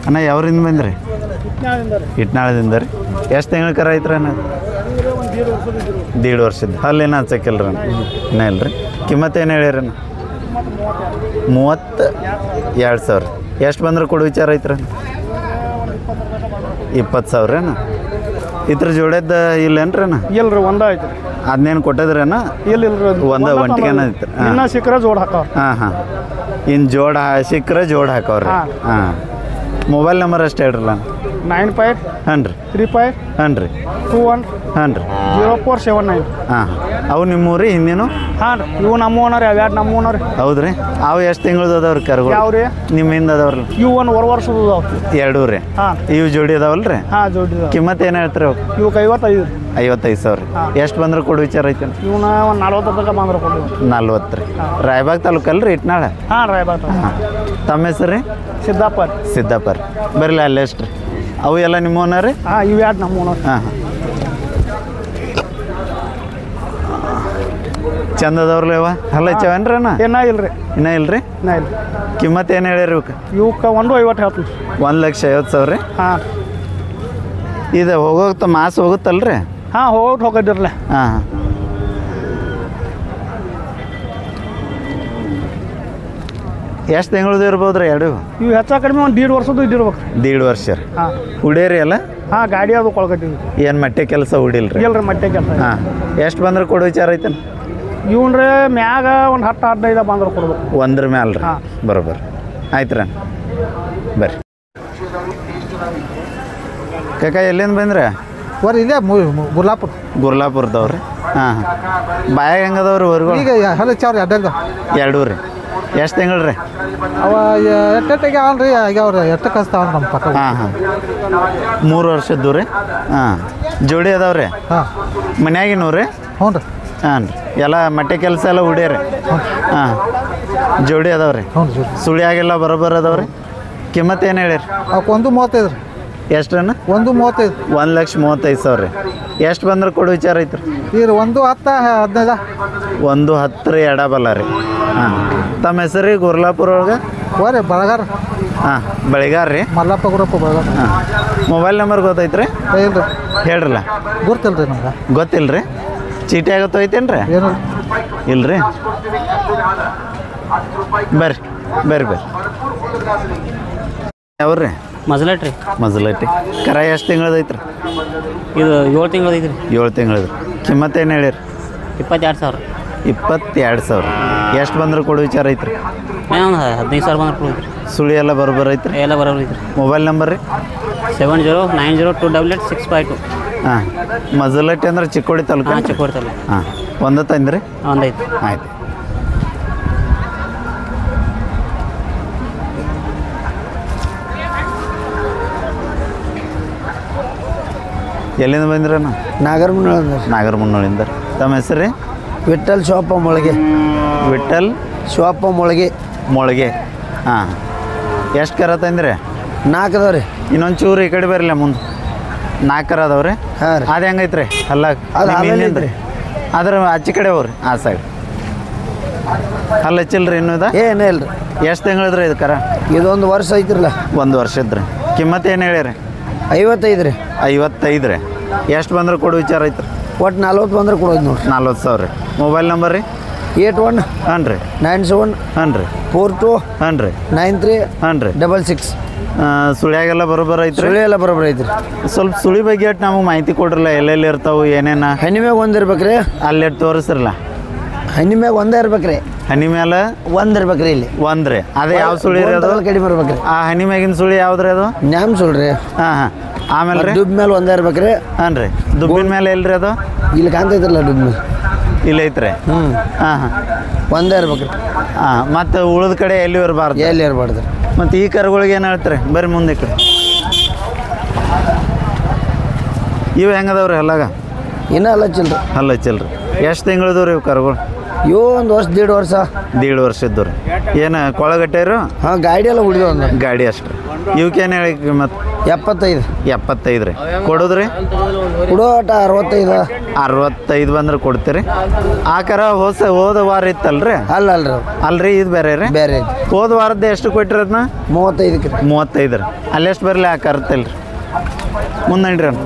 ಅಣ್ಣ ಯಾವ್ರಿಂದ ಬಂದ್ರಿ? ಇಟ್ನಾಳದಿಂದ ರೀ. ಎಷ್ಟು ತಿಂಗಳ ಕರ ಐತ್ರಿ ಅಣ್ಣ? 1.5 ವರ್ಷದ. ಅಲ್ಲೇನು ಹಚ್ಚಕ್ಕಿಲ್ರಿ ಅಣ್ಣ? ಇನ್ನೂ ಇಲ್ಲ ರೀ. ಕಿಮ್ಮತ್ತು ಏನು ಹೇಳಿರಿ ಅಣ್ಣ? 32,000. ಎಷ್ಟು ಬಂದ್ರೆ ಕೊಡು ವಿಚಾರ ಐತ್ರಿ? 20,000 ಅಣ್ಣ. ಇದ್ರ ಜೋಡದ ಇಲ್ಲೇನ್ರಿ ಅಣ್ಣ? ಇಲ್ರಿ ಒಂದ ಐತ್ರಿ. ಅದನ್ನೇನು ಕೊಟ್ಟದ್ರಿ ಅಣ್ಣ? ಇಲ್ರಿ ಒಂದ ಒಂಟಿಗೆನ ಐತ್ರಿ. ಇನ್ನ ಸಿಕ್ಕರೆ ಜೋಡ್ ಹಾಕವ್ರಿ. ಹಾಂ ಇನ್ನು ಜೋಡ ಸಿಕ್ಕರೆ ಜೋಡ್ ಹಾಕವ್ರಿ. ಹಾಂ ಮೊಬೈಲ್ ನಂಬರ್ ಅಷ್ಟು ಹೇಳ್ರಲ್ಲ. 95 ಹಾಂ ರೀ 35 ಹಾಂ ರೀ 21 ಹಾಂ ರೀ 0479. ಹಾಂ ಅವು ನಿಮ್ಮೂರಿ ಹಿಂದಿನು? ಹಾಂ ರೀ ಇವು ನಮ್ಮ ಓನರ್ ಯಾವ್ಯಾರು ನಮ್ಮ ಓನರ್. ಹೌದು ರೀ. ಅವು ಎಷ್ಟು ತಿಂಗಳದ್ದು ಅದಾವ್ರಿ ಕರುಗಳು? ಯಾವ ರೀ? ನಿಮ್ಮ ಹಿಂದೆ ಅದಾವ್ರಿ? ಇವು ಒಂದು ವರ್ಷದ ಅದಾವ. 2 ರೀ. ಹಾಂ ಇವು ಜೋಡಿ ಅದಾವಲ್ಲ ರೀ? ಹಾಂ ಜೋಡಿ. ಕಿಮ್ಮತ್ತು ಏನು ಹೇಳ್ತೀರಿ ಅವು? ಇವಕ್ಕೆ 55. 55,000. ಎಷ್ಟು ಬಂದ್ರೆ ಕೊಡು ವಿಚಾರ ಐತೆ? ಇವನ್ನ ಒಂದು 40 ತನಕ ಬಂದ್ರೆ ಕೊಡಿ. 40 ರೀ. ರಾಯಬಾಗ್ ತಾಲೂಕಲ್ಲ ರೀ ಇಟ್ನಾಳ? ಹಾಂ ರಾಯಬಾಗ್. ಹಾಂ ತಮ್ಮ ಹೆಸರು ರೀ? ಸಿದ್ದಪ್ಪ ರೀ. ಬರಲಿ ಅಲ್ಲೇ ಎಷ್ಟು ರೀ? ಅವು ಎಲ್ಲ ನಿಮ್ಮ ಓನರ್ ರೀ? ಹಾಂ ಇವು ಯಾರು ನಮ್ಮ ಓನರ್. ಹಾಂ ಚಂದ ಅದಾವ್ರಲ್ಲ ಇವ? ಹಲ್ಲ ಹಚ್ಚವೇನ್ರಿ ಅಣ್ಣ? ಇನ್ನೂ ಇಲ್ರಿ. ಇನ್ನೂ ಇಲ್ರಿ? ಇನ್ನೂ ಇಲ್ಲ. ಕಿಮ್ಮತ್ತು ಏನು ಹೇಳಿರಿ ಇವಕ್ಕೆ? ಇವಕ್ಕೆ 150 ಹೇಳ್ತೀನಿ. 1,50,000 ರೀ. ಹಾಂ ಇದು ಹೋಗೋಗ್ತ ಮಾಸ ಹೋಗುತ್ತಲ್ರಿ? ಹಾಂ ಹೋಗೋದಿರಲ್ಲ. ಹಾಂ ಎಷ್ಟು ತಿಂಗಳದ್ದು ಇರ್ಬೋದು ರೀ ಎರಡು? ಇವು ಹೆಚ್ಚು ಕಡಿಮೆ ಒಂದು 1.5 ವರ್ಷದ್ದು ಇದ್ದಿರ್ಬೇಕು. 1.5 ವರ್ಷ ರೀ. ಹಾಂ ಹುಡೇರಿ ಅಲ್ಲ? ಹಾಂ ಗಾಡಿ ಅದು ಕೊಳ್ಕತ್ತೀವಿ. ಏನು ಮಟ್ಟೆ ಕೆಲಸ ಹುಡಿಲ್ರಿ? ಇಲ್ರಿ ಮಟ್ಟೆ ಕೆಲಸ. ಹಾಂ ಎಷ್ಟು ಬಂದ್ರೆ ಕೊಡೋ ವಿಚಾರ ಐತೇನು? ಇವ್ನ್ರಿ ಮ್ಯಾಗ ಒಂದು 10-15 ಬಂದ್ರೆ ಕೊಡ್ಬೇಕು. ಒಂದ್ರ ಮ್ಯಾಲ ರೀ? ಹಾಂ ಬರೋಬ್ಬರ ಆಯ್ತು ರೀ. ಬರ್ರಿ ಕಾಕ ಎಲ್ಲಿಂದ ಬಂದ್ರೆ? ಇದೇ ಗುರ್ಲಾಪುರದವ್ರಿ. ಹಾಂ ಬಾಯಾಗ ಹೆಂಗದವ್ರಿ ಹೊರಗು? ಈಗ ಹಲಚಾವ್ರಿ 2 ರೀ. ಎಷ್ಟು ತಿಂಗಳು ರೀ? ಅವ ಎಟ್ಟೆಟ್ಟಿಗೆ ಅಲ್ರಿ ಆಗ್ಯಾವ್ರಿ. ಎಷ್ಟು ಕಸ್ತಾವ ನಮ್ಮ ಪಕ್ಕ. ಹಾಂ 3 ವರ್ಷದ್ದು ರೀ. ಹಾಂ ಜೋಡಿ ಅದಾವ್ರಿ? ಹಾಂ ಮನ್ಯಾಗಿನೂ ರೀ? ಹ್ಞೂ ರೀ. ಹಾಂ ರೀ ಎಲ್ಲ ಮಟ್ಟೆ ಕೆಲಸ ಎಲ್ಲ ಹುಡ್ಯಾರಿ? ಹಾಂ ಜೋಡಿ ಅದಾವ್ರಿ? ಹ್ಞೂ ರೀ. ಸುಳಿ ಆಗಿಲ್ಲ ಬರೋಬ್ಬರ ಅದಾವ್ರಿ. ಕಿಮ್ಮತ್ತು ಏನು ಹೇಳಿರಿ? ಅವಕ್ಕೆ 1.35 ರೀ. ಎಷ್ಟನ್ನ? 1.35. 1,35,000 ರೀ. ಎಷ್ಟು ಬಂದ್ರೆ ಕೊಡು ವಿಚಾರ ಐತ್ರಿ? ಈಗ 1.10-15. 1.10 ರೀ ಎಡಬಲ್ಲ ರೀ. ಹಾಂ ತಮ್ಮ ಹೆಸರು ರೀ? ಗುರ್ಲಾಪುರ ಒಳಗೆ ಹೋರಿ ಬಳಗಾರ. ಹಾಂ ಬೆಳಗಾರ ರೀ. ಮಲ್ಲಪ್ಪ ಗುರಪ್ಪ ಬಳಗಾರ. ಹಾಂ ಮೊಬೈಲ್ ನಂಬರ್ ಗೊತ್ತೈತ್ರಿ? ಇಲ್ರಿ ಹೇಳ್ರಲ್ಲ. ಗೊತ್ತಿಲ್ಲ ರೀ ನಮ್ಗೆ. ಗೊತ್ತಿಲ್ಲ ರೀ. ಚೀಟಿ ಆಗತ್ತೋ ಐತೇನು ರೀ? ಏನು ಇಲ್ರಿ. ಬರ್ರಿ ಬರ್ರಿ ಬರ್ರಿ. ಯಾವ್ರಿ? ಮಜಲಟ್ರಿ. ಮಜಲಟ್ಟಿ. ಕರ ಎಷ್ಟು ತಿಂಗಳದ ಐತ್ರಿ? ಇದು 7 ತಿಂಗಳದ ಐತ್ರಿ. 7 ತಿಂಗಳದ. ಕಿಮ್ಮತ್ತು ಏನು ಹೇಳಿರಿ? 22,000. 22,000. ಎಷ್ಟು ಬಂದ್ರೆ ಕೊಡು ವಿಚಾರ ಐತ್ರಿ? ಒಂದು 15,000 ಬಂದ್ರೆ ಕೊಡ್ತೀರಿ. ಸುಳಿ ಎಲ್ಲ ಬರೋಬ್ಬರ ಐತ್ರಿ? ಎಲ್ಲ ಬರೋಬ್ರಿ ಐತ್ರಿ. ಮೊಬೈಲ್ ನಂಬರ್ ರೀ? 7090288652. ಹಾಂ ಮಜಲಟ್ಟಿ ಅಂದ್ರೆ ಚಿಕ್ಕೋಡಿ ತಾಲೂಕು? ಹಾಂ ಚಿಕ್ಕೋಡಿ ತಾಲೂಕು. ಹಾಂ ಒಂದು ತಂದ್ರಿ? ಒಂದೈತಿ. ಆಯ್ತು. ಎಲ್ಲಿಂದ ಬಂದಿರಣ್ಣ? ನಾಗರಮುನ್ನೋಳಿಂದ. ತಮ್ಮ ಹೆಸರು ರೀ? ವಿಠಲ್ ಶಿವಪ್ಪ ಮೊಳಗೆ. ವಿಠಲ್ ಶಿವಪ್ಪ ಮೊಳಗೆ. ಮೊಳಗೆ. ಹಾಂ ಎಷ್ಟು ಕರ ತಂದ್ರಿ? 4 ಅದಾವ ರೀ. ಇನ್ನೊಂದು ಚೂರು ಈ ಕಡೆ ಬರಲ್ಲ ಮುಂದೆ. 4 ಕರ ಅದಾವ್ರಿ? ಹಾಂ ರೀ. ಅದು ಹೆಂಗೈತ್ರಿ? ಅಲ್ಲ ರೀ ಅದ್ರ ಆಚೆ ಕಡೆ ಹೋಗ್ರಿ ಆ ಸೈಡ್. ಅಲ್ಲ ಹಚ್ಚಿಲ್ರಿ ಇನ್ನೂ? ಏನೇ ಇಲ್ರಿ. ಎಷ್ಟು ತಿಂಗಳದ್ರಿ ಇದು ಕರ? ಇದೊಂದು ವರ್ಷ ಐತಿರಲ್ಲ. 1 ವರ್ಷದ ರೀ. ಕಿಮ್ಮತ್ತು ಏನು ಹೇಳಿರಿ? 55 ರೀ. 55 ರೀ. ಎಷ್ಟು ಬಂದ್ರೆ ಕೊಡು ವಿಚಾರ ಐತ್ರಿ? ಒಟ್ಟು 40 ಬಂದ್ರೆ ಕೊಡೋದು ನೋಡ್ರಿ. 40,000 ರೀ. ಮೊಬೈಲ್ ನಂಬರ್ ರೀ? 81 ಹಾಂ ರೀ 97 ಹಾಂ ರೀ 42 ಹಾಂ ರೀ 93 ಹಾಂ ರೀ 66. ಸುಳ್ಯಾಗೆಲ್ಲ ಬರೋಬ್ಬರ ಐತ್ರಿ? ಸುಳಿ ಎಲ್ಲ ಬರೋಬ್ಬರ ಐತ್ರಿ. ಸ್ವಲ್ಪ ಸುಳಿ ಬಗ್ಗೆ ಅಟ್ ನಮಗೆ ಮಾಹಿತಿ ಕೊಡ್ರಲ್ಲ, ಎಲ್ಲೆಲ್ಲಿ ಇರ್ತಾವೆ ಏನೇನ? ಹನಿ ಮ್ಯಾಗ ಒಂದು ಇರ್ಬೇಕ್ರಿ. ಅಲ್ಲಿ ತೋರಿಸ್ರಲ್ಲ. ಹನಿ ಮ್ಯಾಗ ಒಂದೇ ಇರ್ಬೇಕ್ರಿ. ಹನಿ ಮೇಲೆ ಒಂದು ಇರ್ಬೇಕ್ರಿ. ಇಲ್ಲಿ ಒಂದ್ರಿ ಅದೇ ಯಾವ ಸುಳಿ ರೀ ಅದು? ಕಡಿಮೆ ಇರ್ಬೇಕ್ರಿ. ಆ ಹನಿ ಮ್ಯಾಗಿನ ಸುಳಿ ಯಾವ್ದ್ರಿ ಅದು? ನ್ಯಾಮ್ ಸುಳ್ರಿ. ಹಾಂ ಹಾಂ. ಆಮೇಲೆ ರೀ ದುಬ್ ಮೇಲೆ ಒಂದೇ ಇರ್ಬೇಕ್ರಿ. ಹಾಂ ರೀ ದುಬ್ಬಿನ ಮೇಲೆ ಎಲ್ರಿ ಅದು? ಇಲ್ಲಿ ಕಾಣ್ತೈತ್ರಲ್ಲ ದುಬ್ ಮೇಲೆ. ಇಲ್ಲ ಐತ್ರಿ. ಹಾಂ ಹಾಂ ಒಂದೇ ಇರ್ಬೇಕ್ರಿ. ಹಾಂ ಮತ್ತು ಉಳಿದ ಕಡೆ ಎಲ್ಲಿ ಇರಬಾರ್ದು? ಎಲ್ಲಿ ಇರಬಾರ್ದು. ಮತ್ತು ಈ ಕರುಗಳಿಗೆ ಏನು ಹೇಳ್ತಾರೆ? ಬರ್ರಿ ಮುಂದೆ ಕಡೆ. ಇವು ಹೆಂಗದವ್ರಿ ಹಲ್ಲಾಗ? ಇನ್ನೂ ಹಲ್ಲಚ್ಚಿಲ್ರಿ. ಹಲ್ಲಚ್ಚಿಲ್ರಿ. ಎಷ್ಟು ತಿಂಗಳದವು ರೀ ಇವು ಕರುಗಳು? ಇವು 1 ವರ್ಷ 1.5 ವರ್ಷ. 1.5 ವರ್ಷದ್ದು ರೀ. ಏನು ಕೊಳಗಟ್ಟೆರು? ಹಾಂ ಗಾಡಿ ಎಲ್ಲ ಹುಡಿದ ಒಂದು ಗಾಡಿ ಅಷ್ಟು ರೀ. ಇವಕ್ಕೇನು ಹೇಳಿ ಮತ್ತು 75 ರೀ ಕೊಡೋದ್ರಿ ಕೊಡೋ ಆಟ 65. 65 ಬಂದ್ರೆ ಕೊಡ್ತೀರಿ. ಆಕಾರ ಹೋದ ವಾರ ಇತ್ತಲ್ರಿ? ಅಲ್ರಿ ಇದು ಬೇರೆ ರೀ? ಬೇರೆ ಹೋದ ವಾರದ್ದು ಎಷ್ಟು ಕೊಟ್ಟಿರಿ ಅದನ್ನ? 35 ರೀ. ಅಲ್ಲೆಷ್ಟು ಬರಲಿ ಆಕಾರ ಇತ್ತಲ್ರಿ? ಮುಂದಣ್ರಿ ಅಣ್ಣ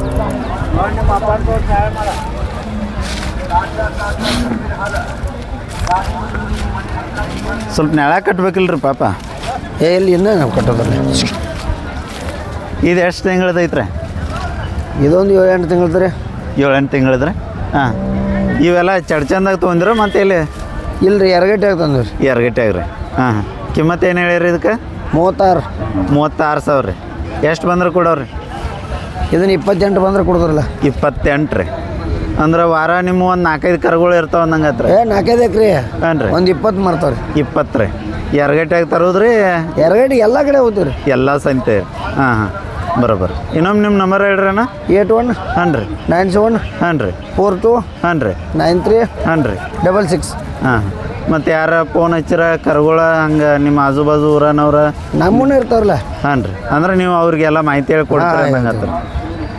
ಸ್ವಲ್ಪ ನೆಳ ಕಟ್ಬೇಕಿಲ್ರಿ ಪಾಪ. ಎಲ್ಲಿ ಇನ್ನೂ ನಾವು ಕಟ್ಟೋದಲ್ಲ. ಇದು ಎಷ್ಟು ತಿಂಗಳದೈತ್ರಿ? ಇದೊಂದು 7-8 ತಿಂಗಳದ ರೀ. 7-8 ತಿಂಗಳದ್ರಿ. ಹಾಂ ಇವೆಲ್ಲ ಚಂದಾಗ ತೊಗೊಂಡ್ರ ಮತ್ತೆ ಇಲ್ಲಿ? ಇಲ್ರಿ ಎರಗಟ್ಟೆ ತಂದ್ರಿ. ಎರಗಟ್ಟೆಗೆ ರೀ. ಹಾಂ ಕಿಮ್ಮತ್ತು ಏನು ಹೇಳಿರಿ ಇದಕ್ಕೆ? 36,000 ರೀ. ಎಷ್ಟು ಬಂದ್ರೆ ಕೊಡೋರಿ? ಇದನ್ನ 28 ಬಂದ್ರೆ ಕೊಡೋದ್ರಲ್ಲ. 28 ರೀ. ಅಂದ್ರೆ ವಾರ ನಿಮ್ಮ ಒಂದು 4-5 ಕರುಗಳು ಇರ್ತಾವ ಅಂದಂಗೆ ಹತ್ರ? 4-5 ಎಕ್ರೆ. ಹಾಂ ರೀ. ಒಂದು 20 ಮಾಡ್ತಾವ್ರಿ. 20 ರೀ. ಎರಗಟ್ಟೆಗೆ ತರೋದ್ರಿ? ಎರಗಟ್ಟಿಗೆ ಎಲ್ಲ ಕಡೆ ಹೋಗ್ತೀವಿ ರೀ. ಎಲ್ಲ ಸಂತೆ. ಹಾಂ ಬರೋಬ್ಬರ. ಇನ್ನೊಮ್ಮೆ ನಿಮ್ಮ ನಂಬರ್ ಹೇಳ್ರಿ ಅಣ್ಣ. 81 ಹಾಂ ರೀ 97 ಹಾಂ ರೀ 42 ಹಾಂ ರೀ 93 ಹಾಂ ರೀ 66. ಹಾಂ ಮತ್ತು ಯಾರ ಫೋನ್ ಹಚ್ಚಿರ ಕರುಗಳ ಹಂಗೆ ನಿಮ್ಮ ಆಜು ಬಾಜು ಊರನವ್ರ ನಮ್ಮನ್ನ ಇರ್ತಾವ್ರಲ್ಲ? ಹಾಂ ರೀ. ಅಂದ್ರೆ ನೀವು ಅವ್ರಿಗೆಲ್ಲ ಮಾಹಿತಿ ಹೇಳಿ ಕೊಡ್ತೀರ ನಂಗೆ ಹತ್ರ?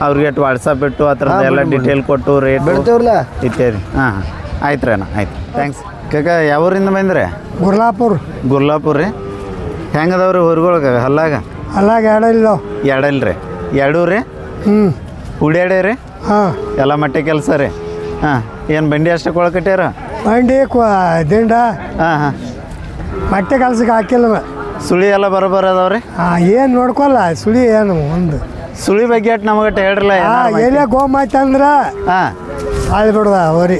ಅವ್ರಿಗೆ ವಾಟ್ಸಪ್ ಇಟ್ಟು ಆ ಥರದ್ದು ಎಲ್ಲ ಡೀಟೇಲ್ ಕೊಟ್ಟು ರೇಟ್ ಬಿಡ್ತೇವ್ರಲ್ಲ ಇತ್ಯಾದಿ. ಹಾಂ ಆಯ್ತು ರೀ ಅಣ್ಣ ಆಯ್ತು ಥ್ಯಾಂಕ್ಸ್. ಕಾಕ ಯಾವ ಊರಿಂದ ಬಂದ್ರಿ? ಗುರ್ಲಾಪುರ ರೀ. ಹೆಂಗದವ್ರಿ ಊರುಗಳ್ಗೆ ಹಲ್ಲಾಗ? ಎರಡಲ್ಲ ರೀ. ಎರಡೂ ರೀ? ಹುಡ್ಯಾಡೆ ರೀ? ಎಲ್ಲ ಮಟ್ಟೆ ಕೆಲಸ ರೀ. ಹಾಂ ಏನು ಬಂಡಿ ಅಷ್ಟೇ ಕೊಳಕಟ್ಯಾರ? ಬಂಡಿ ದಿಂಡ ಹಾಂ ಮಟ್ಟೆ ಕೆಲ್ಸಕ್ಕೆ ಹಾಕಿಲ್ಲ. ಸುಳಿ ಎಲ್ಲ ಬರೋಬ್ಬರ ಅದಾವ್ರಿ? ಏನು ನೋಡ್ಕೊಲ್ಲ ಸುಳಿ ಏನು ಒಂದು ಸುಳಿ ಬಗ್ಗೆ ಅಟ್ ನಮಗೆ ಹೇಳ್ರಲ್ಲ. ಏನೇ ಗೋಮಾಯ್ತು ಅಂದ್ರೆ ಹಾಂ ಹಾಳು ಬಿಡ್ದ ಹೊರಿ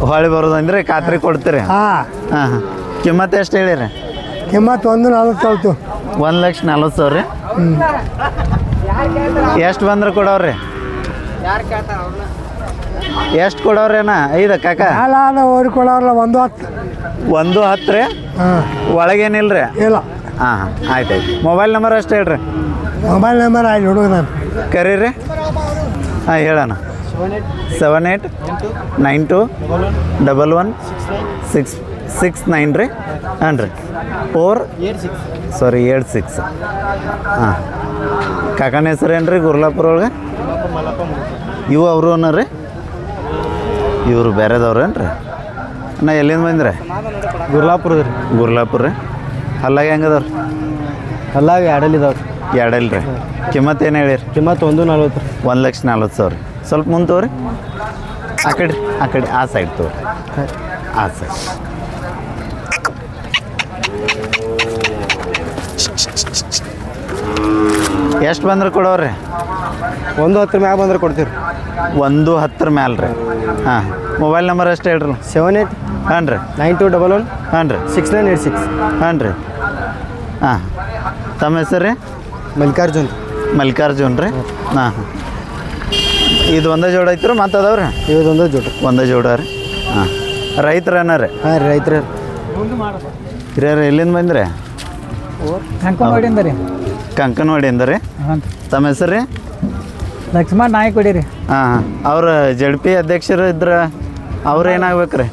ಹೊಳಿ ಬರೋದಂದ್ರೆ ಖಾತ್ರಿ ಕೊಡ್ತೀರಿ? ಹಾಂ ಹಾಂ ಕಿಮ್ಮತ್ತು ಎಷ್ಟು ಹೇಳಿರಿ? ಕಿಮ್ಮತ್ತು 1,40,000. 1,40,000 ರೀ. ಎಷ್ಟು ಬಂದ್ರೆ ಕೊಡೋರಿ? ಎಷ್ಟು ಕೊಡೋರಿ ಅಣ್ಣ? 5 ಕಾಕ? ಹೊರಿ ಕೊಡೋರಲ್ಲ 110. 110 ರೀ? ಒಳಗೇನಿಲ್ಲ ರೀ? ಇಲ್ಲ. ಹಾಂ ಆಯ್ತು ಮೊಬೈಲ್ ನಂಬರ್ ಅಷ್ಟು ಹೇಳ್ರಿ. ಮೊಬೈಲ್ ನಂಬರ್ ಆಯ್ತು ಹುಡುಗ ನಾನು ಕರೀರಿ. ಹಾಂ ಹೇಳೋಣ. 7892116669 ರೀ. ಹಾಂ ರೀ 486 ಹಾಂ ಕಾಕನ ಹೆಸರು ಏನು ರೀ ಗುರ್ಲಾಪುರ ಒಳಗೆ? ಇವು ಅವರು ಅನ್ನೋರಿ? ಇವರು ಬೇರೆದವ್ರು ಏನು ರೀ? ನಾ ಎಲ್ಲಿಂದ ಬಂದ್ರಿ? ಗುರ್ಲಾಪುರ ರೀ. ಗುರ್ಲಾಪುರ ರೀ. ಹಲ್ಲಾಗ ಹೆಂಗದವ್ರಿ? ಹಲ್ಲಾಗ ಎರಡಲ್ಲಿದ್ದಾವ್ರಿ. ಎರಡಲ್ಲ ರೀ. ಕಿಮ್ಮತ್ತು ಏನು ಹೇಳಿರಿ? ಕಿಮ್ಮತ್ತು 1,40,000. 1,40,000 ರೀ. ಸ್ವಲ್ಪ ಮುಂದೆ ತಗೋರಿ. ಆ ಕಡೆ ಆ ಸೈಡ್ ತಗೋರಿ. ಆ ಸೈಡ್ ಎಷ್ಟು ಬಂದ್ರೆ ಕೊಡೋರಿ? 110 ಮ್ಯಾಗ ಬಂದ್ರೆ ಕೊಡ್ತೀವಿ. 110 ಮ್ಯಾಲೆ ರೀ. ಹಾಂ ಮೊಬೈಲ್ ನಂಬರ್ ಅಷ್ಟು ಹೇಳ್ರಿ. 78 ಹಾಂ ರೀ 9211 ಹಾಂ ರೀ 6986. ಹಾಂ ರೀ. ಹಾಂ ತಮ್ಮ ಹೆಸರು ರೀ? ಮಲ್ಲಿಕಾರ್ಜುನ್ ರೀ. ಹಾಂ ಇದು ಒಂದೇ ಜೋಡ ಐತ್ರಿ ಮತ್ತು ಅದಾವ್ರಿ? ಇದೊಂದು ಒಂದೇ ಜೋಡ ರೀ. ಹಾಂ ರೈತರೇನ ರೀ? ಹಾಂ ರೀ ರೈತರು. ಹಿರಿಯರು ಎಲ್ಲಿಂದ ಬಂದ್ರಿ? ಕಂಕನವಾಡಿಯಿಂದ ರೀ. ಕಂಕನವಾಡಿಯಿಂದ ರೀ. ಹಾಂ ತಮ್ಮ ಹೆಸರು ರೀ? ಲಕ್ಷ್ಮಣ್ ನಾಯ್ಕೊಡಿ ರೀ. ಹಾಂ ಅವ್ರ JDP ಅಧ್ಯಕ್ಷರು ಇದ್ರ ಅವ್ರು ಏನಾಗ್ಬೇಕು ರೀ?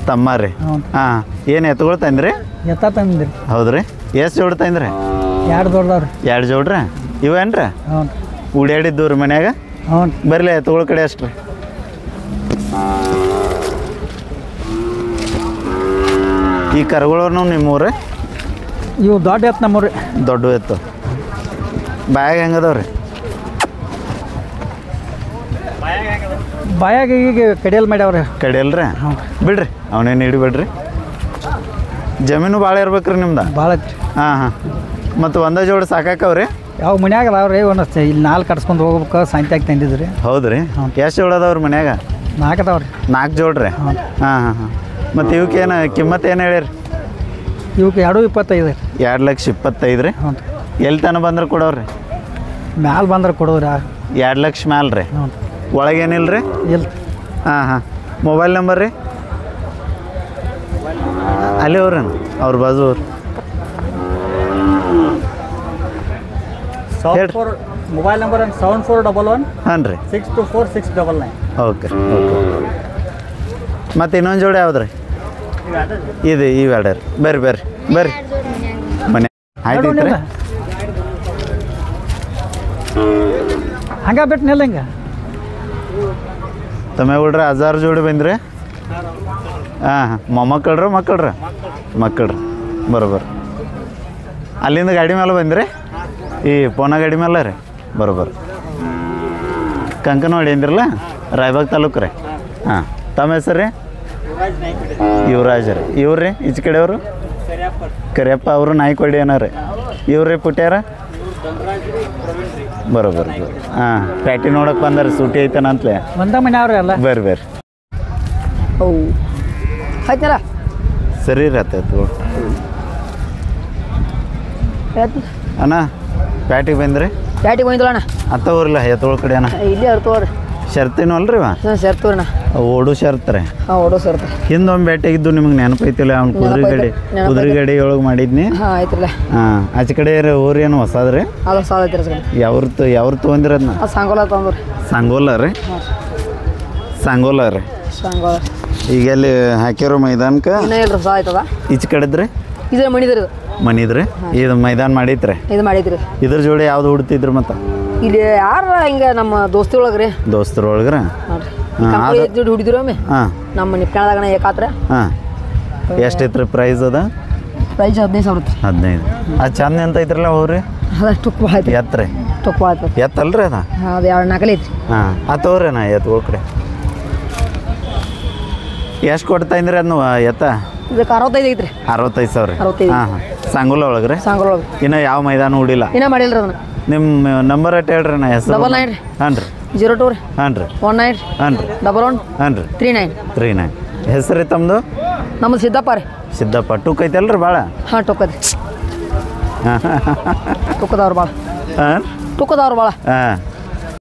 ತಮ್ಮ ರೀ. ಹಾಂ ಏನು ಎತ್ತುಗಳು ತಂದ್ರಿ? ಎತ್ತ ತಂದ್ರಿ. ಹೌದು ರೀ. ಎಷ್ಟು ಜೋಡ ತಂದ್ರಿ? 2 ದೊಡ್ಡದವ್ರಿ. 2 ಜೋಡ್ರಿ? ಇವೇನು ರೀ? ಹ್ಞೂ ಉಡ್ಯಾಡಿದ್ದು ರೀ ಮನ್ಯಾಗ? ಹ್ಞೂ ಬರಲಿ ಎತ್ತುಗಳ ಕಡೆ ಅಷ್ಟು ರೀ. ಈ ಕರುಗಳು ನಿಮ್ಮೂರು? ಇವು ದೊಡ್ಡ ಎತ್ತು ನಮ್ಮೂರಿ. ದೊಡ್ಡ ಎತ್ತು ಬಾಯಾಗ ಹೆಂಗದವ್ರಿ? ಬಾಯಾಗ ಈಗ ಕಡಿಯಲ್ ಮಾಡ್ಯಾವ್ರಿ. ಕಡಿಯಲ್ರಿ? ಬಿಡ್ರಿ ಅವನೇನು ಹಿಡಿಬೇಡ್ರಿ. ಜಮೀನು ಭಾಳ ಇರ್ಬೇಕ್ರಿ ನಿಮ್ದು? ಭಾಳ. ಹಾಂ ಹಾಂ ಮತ್ತು ಒಂದೇ ಜೋಡಿ ಸಾಕಾಕವ್ರಿ? ಯಾವ ಮನ್ಯಾಗ ಅದಾವ್ರಿ ಒಂದು ಇಲ್ಲಿ 4 ಕಟ್ಸ್ಕೊಂಡು ಹೋಗ್ಬೇಕು ಸಾಯಂತ್ಯಾಗ ತಂದಿದ್ರಿ. ಹೌದು ರೀ. ಎಷ್ಟು ಜೋಡಿ ಅದಾವ್ರಿ ಮನ್ಯಾಗ? 4 ಅದಾವ್ರಿ. 4 ಜೋಡ್ರಿ? ಹಾಂ ಹಾಂ ಹಾಂ ಮತ್ತು ಇವಕ್ಕೇನು ಕಿಮ್ಮತ್ತು ಏನು ಹೇಳಿರಿ? ಇವಕ್ಕೆ 2,25. 2,25,000 ರೀ. ಹ್ಞೂ ಎಲ್ಲಿ ತನಕ ಬಂದ್ರೆ ಕೊಡೋರಿ? ಮ್ಯಾಲೆ ಬಂದ್ರೆ ಕೊಡೋರಿ. 2 ಲಕ್ಷ ಮ್ಯಾಲೆ ರೀ. ಹ್ಞೂ ಒಳಗೇನಿಲ್ಲ ರೀ? ಇಲ್ಲ. ಹಾಂ ಹಾಂ ಮೊಬೈಲ್ ನಂಬರ್ ರೀ? ಅಲ್ಲಿ ಅವ್ರಿ ಅವ್ರ ಬಾಜು ಅವ್ರು ಹೇಳ್ರಿ. ಮೊಬೈಲ್ ನಂಬರ್ 7411 ಹಾಂ ರೀ 624 699. Okay okay. ಮತ್ತು ಇನ್ನೊಂದು ಜೋಡಿ ಯಾವ್ದು ರೀ? ಇದು ಇವೆರಡು ರೀ. ಬರ್ರಿ ಮನೆ ಆಯ್ತು ರೀ. ಹಂಗೆ ಬಿಟ್ಟು ನಿಲ್ಲ ಹಿಂಗೆ ತಮ್ಮ ಹುಡ್ರಿ 1000 ಜೋಡಿ ಬಂದ್ರಿ ಹಾಂ ಮೊಮ್ಮಕ್ಕಳ್ರ ಮಕ್ಕಳ್ರಿ ಬರೋಬ್ಬರ ಅಲ್ಲಿಂದ ಗಾಡಿ ಮೇಲೆ ಬಂದ್ರಿ ಈ ಪೋನ ಗಾಡಿ ಮೇಲೆ ರೀ ಬರೋಬ್ಬರ ಕಂಕನವಾಡಿ ಅಂದಿರಲ್ಲ ರಾಯಬಾಗ್ ತಾಲೂಕು ರೀ ಹಾಂ ತಮ್ಮ ಹೆಸರು ರೀ ಯುವರಾಜ್ ರೀ ಇವ್ರಿ ಈಚೆ ಕಡೆಯವರು ಕರಿಯಪ್ಪ ಅವರು ನಾಯ್ಕೊಡಿ ಏನಾರ ಇವ್ರಿ ಪುಟ್ಯಾರ ಬರೋಬ್ಬರ ಹಾಂ ಪ್ಯಾಟಿ ನೋಡಕ್ಕೆ ಬಂದಾರ ಸೂಟಿ ಐತನಂತಲೇ ಒಂದ ಮನೆ ಅವ್ರಿ ಎಲ್ಲ ಬರ್ರಿ ಆಯ್ತಲ್ಲ ಸರಿ ರೀ ಆಯ್ತು ಅಣ್ಣ ಪ್ಯಾಟಿಗೆ ಬಂದ್ರಿ ಪ್ಯಾಟಿಗೆ ಬಂದಿಲ್ಲ ಅಣ್ಣ ಅತ್ತ ಊರಿಲ್ಲ ಎತ್ತೋಳ ಕಡೆ ಅಣ್ಣ ಇಲ್ಲಿ ಇರ್ತವ್ರಿ ಶರ್ತಿನೂ ಅಲ್ರಿ ಇವ ಸೇರ್ತವ್ರಿ ಅಣ್ಣ ಓಡು ಶರ್ತ್ ರೀ ಹಾಂ ಓಡೋ ಸೇರ್ತ ಹಿಂದೊಮ್ಮೆ ಭೇಟಿಗಿದ್ದು ನಿಮ್ಗೆ ನೆನಪೈತಿಲ್ಲ ಅವ್ನು ಕುದುರೆ ಗಾಡಿ ಒಳಗೆ ಮಾಡಿದ್ನಿ ಹಾಂ ಆಯ್ತ್ರಲ್ಲ ಹಾಂ ಆಚೆ ಕಡೆ ಊರು ಏನು ಹೊಸದ್ರಿ ಅದು ಸಾಲ ಐತ್ರಿ ಸರ್ ಯಾವ್ರು ತೊಗೊಂದಿರ ಅದನ್ನ ಅದು ಸಾಂಗೋಲ ತೊಗೊಂಡ್ರಿ ಸಂಗೋಲ ರೀ ಸಾಂಗೋಲ ಈಗ ಎಲ್ಲಿ ಹಾಕಿರೋ ಮೈದಾನಕ್ಕೆ ಇನ್ನೂ ಇಲ್ರಿ ಸಾಲ ಆಯ್ತದ ಈಚೆ ಕಡೆದ್ರಿ ಇದು ಮಣಿದ್ರಿ ಇದು ಮನಿದ್ರಿ ಇದು ಮೈದಾನ ಮಾಡೈತ್ರಿ ಇದು ಮಾಡಿದ್ರಿ ಇದ್ರ ಜೋಡಿ ಯಾವ್ದು ಹುಡ್ತಿದ್ರಿ ಮತ್ತೆ ಇಲ್ಲಿ ಯಾರ ಹಿಂಗೆ ನಮ್ಮ ದೋಸ್ತಿ ಒಳಗೆ ರೀ ದೋಸ್ತರ ಒಳಗ್ರ ನೋಡ್ರಿ ಹುಡಿದಿರೋ ಒಮ್ಮೆ ಹಾಂ ನಮ್ಮ ನಿಪ್ಟಾಣದಾಗ ಏಕಾತ್ರ ಹಾಂ ಎಷ್ಟೈತ್ರಿ ಪ್ರೈಸ್ ಅದ ಪ್ರೈಸ್ 15,000 ಐತಿ 15 ಅದು ಚಂದ ಎಂತ ಐತ್ರಲ್ಲ ಹೋಗ್ರಿ ಅದಷ್ಟು ತುಪ್ಪ ಭಾಳ ಐತಿ ಎತ್ರಿ ತುಪ್ಪ ಭಾಳ ಐತಿ ಎತ್ತಲ್ರಿ ಅದ ಅದು 2-4 ಐತ್ರಿ ಹಾಂ ತಗೋರಿ ನಾ ಎತ್ಗಳ ಕಡೆ ಎಷ್ಟು ಕೊಡ್ತಾ ಇದ್ರಿ ಅದನ್ನ ಎತ್ತ ಇದಕ್ಕೆ 65 ಐತ್ರಿ 65,000 65. ಹಾಂ ಸಂಗುಲ ಒಳಗ್ರಿ ಸಾಂಗೋಲ ಒಳಗೆ ಇನ್ನು ಯಾವ ಮೈದಾನ ಹೂಡಿಲ್ಲ ಇನ್ನೂ ಮಾಡಿಲ್ರಿ ಅದನ್ನ ನಿಮ್ಮ ನಂಬರ್ ಅಟ್ ಹೇಳ್ರಿ ನಾ ಹೆಸರು 99 ರೀ ಹಾಂ ರೀ 02 ರೀ ಹಾಂ ರೀ 19 ಹಾಂ ರೀ 11 ಹಾಂ ರೀ 39 39 ಹೆಸರು ರೀ ತಮ್ಮದು ನಮ್ಮದು ಸಿದ್ದಪ್ಪ ರೀ ಸಿದ್ದಪ್ಪ ಟೂಕ್ ಐತಲ್ರಿ ಭಾಳ ಹಾಂ ಟೊಕ್ಕದ್ರಿ ಹಾಂ ತುಕ್ಕದವ್ರು ಭಾಳ ಹಾಂ ತುಕ್ಕದವ್ರು ಭಾಳ ಹಾಂ